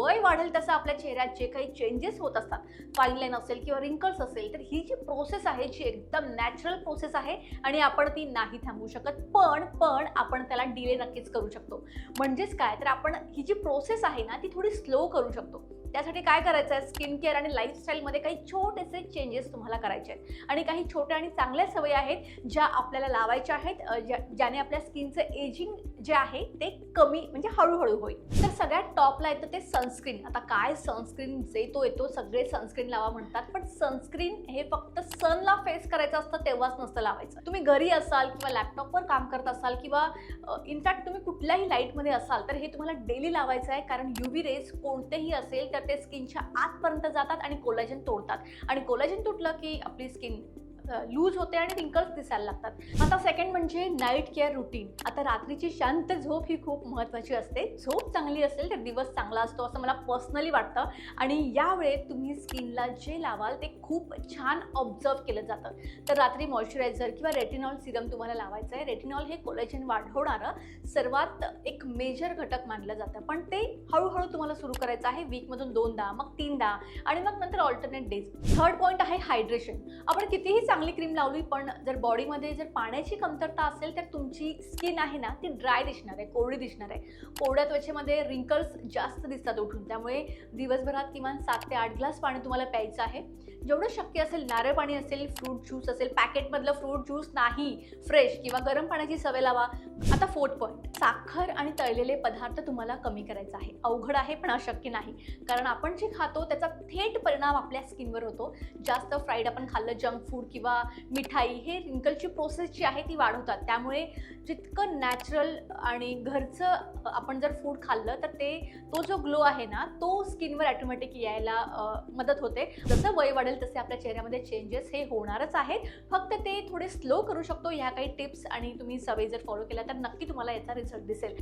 वय वाढेल तसं आपल्या चेहऱ्यात जे काही चेंजेस होत असतात, फाईन लाईन असेल किंवा रिंकल्स असेल, तर ही जी प्रोसेस आहे जी एकदम नॅचरल प्रोसेस आहे आणि आपण ती नाही थांबवू शकत. पण आपण त्याला डिले नक्कीच करू शकतो. म्हणजेच काय, तर आपण ही जी प्रोसेस आहे ना ती थोडी स्लो करू शकतो. त्यासाठी काय करायचं आहे, स्किन केअर आणि लाईफस्टाईलमध्ये काही छोटेसे चेंजेस तुम्हाला करायचे आहेत आणि काही छोट्या आणि चांगल्या सवयी आहेत ज्या आपल्याला लावायच्या आहेत, ज्याने आपल्या स्किनचं एजिंग जे आहे ते कमी म्हणजे हळूहळू होईल. तर सगळ्यात टॉपला येतं ते सनस्क्रीन. आता काय सनस्क्रीन जे तो येतो, सगळे सनस्क्रीन लावा म्हणतात, पण सनस्क्रीन हे फक्त सनला फेस करायचं असतं तेव्हाच नसतं लावायचं. तुम्ही घरी असाल किंवा लॅपटॉपवर काम करत असाल किंवा इनफॅक्ट तुम्ही कुठल्याही लाईटमध्ये असाल तर हे तुम्हाला डेली लावायचं आहे, कारण UV रेज कोणतेही असेल तर ते स्किनच्या आतपर्यंत जातात आणि कोलॅजन तोडतात आणि कोलॅजन तुटलं की आपली स्किन लूज होते आणि रिंकल्स दिसायला लागतात. आता सेकंड म्हणजे नाईट केअर रुटीन. आता रात्रीची शांत झोप ही खूप महत्त्वाची असते. झोप चांगली असेल तर दिवस चांगला असतो असं मला पर्सनली वाटतं आणि यावेळेत तुम्ही स्किनला जे लावाल ते खूप छान ऑब्झर्व केलं जातं. तर रात्री मॉइश्चरायझर किंवा रेटिनॉल सिरम तुम्हाला लावायचं आहे. रेटिनॉल हे कोलॅजन वाढवणारं सर्वात एक मेजर घटक मानलं जातं, पण ते हळूहळू तुम्हाला सुरू करायचं आहे. वीकमधून 2दा, मग 3दा आणि मग नंतर ऑल्टरनेट डेज. थर्ड पॉईंट आहे हायड्रेशन. आपण कितीही चांगली क्रीम लावली पण जर बॉडीमध्ये जर पाण्याची कमतरता असेल तर तुमची स्किन आहे ना ती ड्राय दिसणार आहे, कोरडी दिसणार आहे. कोरड्या त्वचेमध्ये रिंकल्स जास्त दिसतात उठून. त्यामुळे दिवसभरात किमान 7 ते 8 ग्लास पाणी तुम्हाला प्यायचं आहे. जेवढं शक्य असेल नारळ पाणी असेल, फ्रूट ज्यूस असेल, पॅकेटमधलं फ्रूट ज्यूस नाही, फ्रेश किंवा गरम पाण्याची सवय लावा. आता फोर्थ पॉईंट, साखर आणि तळलेले पदार्थ तुम्हाला कमी करायचं आहे. अवघड आहे पण अशक्य नाही, कारण आपण जे खातो त्याचा थेट परिणाम आपल्या स्किनवर होतो. जास्त फ्राईड आपण खाल्लं, जंक फूड किंवा मिठाई हे रिंकलची प्रोसेस जी आहे ती वाढवतात. त्यामुळे जितकं नॅचरल आणि घरचं आपण जर फूड खाल्लं तर तो जो ग्लो आहे ना तो स्किनवर ऑटोमॅटिक यायला मदत होते. जसं वय वाढेल तसे आपल्या चेहऱ्यामध्ये चेंजेस हे होणारच आहेत, फक्त ते थोडे स्लो करू शकतो. ह्या काही टिप्स आणि तुम्ही सवयी जर फॉलो केल्या तर नक्की तुम्हाला याचा रिझल्ट दिसेल.